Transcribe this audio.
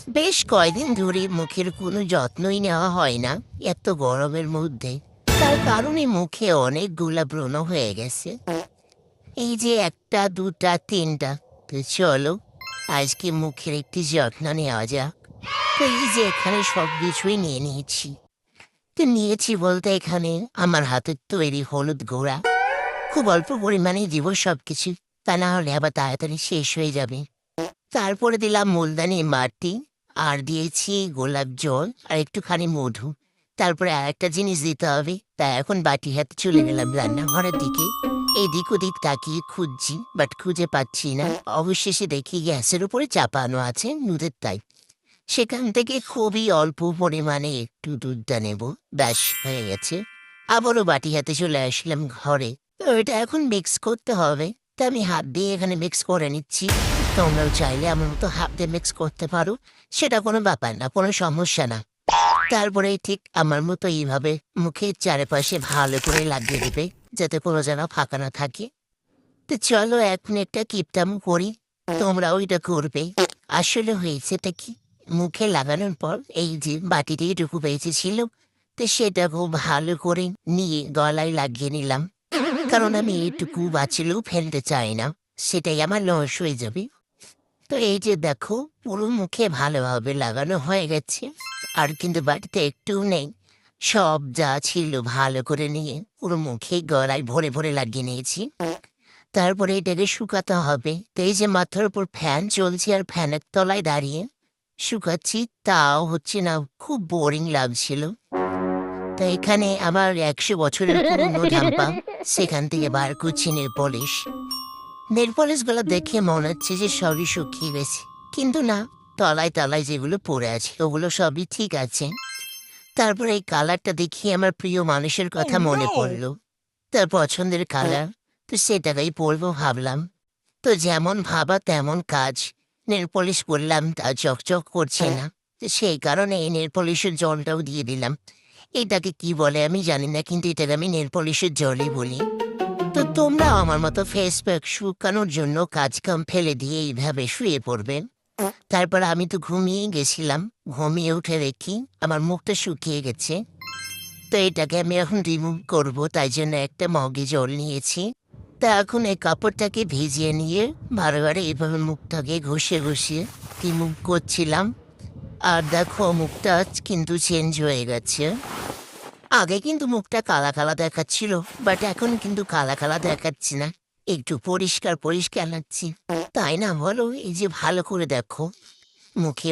বেশ কয়দিন ধরে মুখের কোনো যত্নই নেওয়া হয় না এত গরমের মধ্যে। তার কারণে মুখে অনেকগুলা ব্রণ হয়ে গেছে। এই যে একটা দুটা তিনটা। তো চলো আজকে মুখের একটি যত্ন নেওয়া যাক। তো এই যে এখানে সব কিছুই নিয়ে নিয়েছি। তো নিয়েছি বলতে এখানে আমার হাতের তৈরি হলুদ গুঁড়া। খুব অল্প পরিমাণে দিব সবকিছু, তা না হলে আবার তাড়াতাড়ি শেষ হয়ে যাবে। তারপরে দিলাম মুলতানি মাটি, আর দিয়েছি গোলাপ জল আর একটুখানি মধু। তারপরে আরেকটা জিনিস দিতে হবে, তাই এখন বাটি হাতে চলে গেলাম রান্নাঘরের দিকে। এদিক ওদিক তাকিয়ে খুঁজছি, বাট খুঁজে পাচ্ছি না। অবশেষে দেখি গ্যাসের উপরে চাপানো আছে দুধের তাই। সেখান থেকে খুবই অল্প পরিমাণে একটু দুধটা নেব, ব্যাস হয়ে গেছে। আবারও বাটি হাতে চলে আসলাম ঘরে। তো এটা এখন মিক্স করতে হবে, তা আমি হাত দিয়ে এখানে মিক্স করে নিচ্ছি। তোমরাও চাইলে আমার মতো হাত দিয়ে মিক্স করতে পারো, সেটা কোনো ব্যাপার না, কোনো সমস্যা না। তারপরে ঠিক আমার মতো এইভাবে মুখের চারপাশে ভালো করে লাগিয়ে দিবে, যাতে কোনো যেন ফাঁকা না থাকে। তো চলো এখন একটা কিপটাম করি, তোমরাও এটা করবে। আসলে হয়েছেটা কি, মুখে লাগানোর পর এই যে বাটিতে এটুকু বেঁচেছিল, তো সেটা খুব ভালো করে নিয়ে গলায় লাগিয়ে নিলাম। কারণ আমি এইটুকু বাঁচলেও ফেলতে চাই না, সেটাই আমার লস হয়ে যাবে। তো এই যে দেখো পুরো মুখে ভালোভাবে লাগানো হয়ে গেছে। আর কিন্তু বাড়িতে একটু নেই, সব যা ছিল ভালো করে নিয়ে পুরো মুখে গলায় ভরে ভরে লাগিয়ে নিয়েছি। তারপরে এটাকে শুকাতে হবে। তো এই যে মাথার উপর ফ্যান চলছে আর ফ্যানের তলায় দাঁড়িয়ে শুকাচ্ছি, তাও হচ্ছে না, খুব বোরিং লাগছিল। তো এখানে আমার 100 বছরের পুরনো ঢাম্পা, সেখান থেকে বার করছি নেল পলিশ। নেল পলিশগুলো দেখে মনে হচ্ছে যে সবই শুকিয়ে গেছে, কিন্তু না, তলায় তলায় যেগুলো পড়ে আছে ওগুলো সবই ঠিক আছে। তারপরে এই কালারটা দেখিয়ে আমার প্রিয় মানুষের কথা মনে পড়লো, তার পছন্দের কালার। তো সেটাকেই পরবো ভাবলাম। তো যেমন ভাবা তেমন কাজ। নেল পলিশ করলাম, তা চকচক করছে না। তো সেই কারণে এই নেল পলিশের জলটাও দিয়ে দিলাম। এটাকে কি বলে আমি জানি না, কিন্তু এটাকে আমি নেল পলিশের জলই বলি। তো তোমরাও আমার মতো ফেস প্যাক শুকানোর জন্য কাজ কাম ফেলে দিয়ে এইভাবে শুয়ে পড়বেন। তারপর আমি তো ঘুমিয়ে গেছিলাম, ঘুমিয়ে উঠে দেখি আমার মুখটা শুকিয়ে গেছে। তো এটাকে আমি এখন রিমুভ করব, তাই জন্য একটা মগে জল নিয়েছি। তা এখন এই কাপড়টাকে ভিজিয়ে নিয়ে বারে বারে এইভাবে মুখটাকে ঘষে ঘষিয়ে রিমুভ করছিলাম। আর দেখো মুখটা আজ কিন্তু চেঞ্জ হয়ে গেছে। আগে কিন্তু মুখটা কালা কালা দেখাচ্ছিল, বাট এখন কিন্তু কালা কালা দেখাচ্ছি না, একটু পরিষ্কার পরিষ্কার লাগছে। তাই না বলো? এই যে ভালো করে দেখো মুখে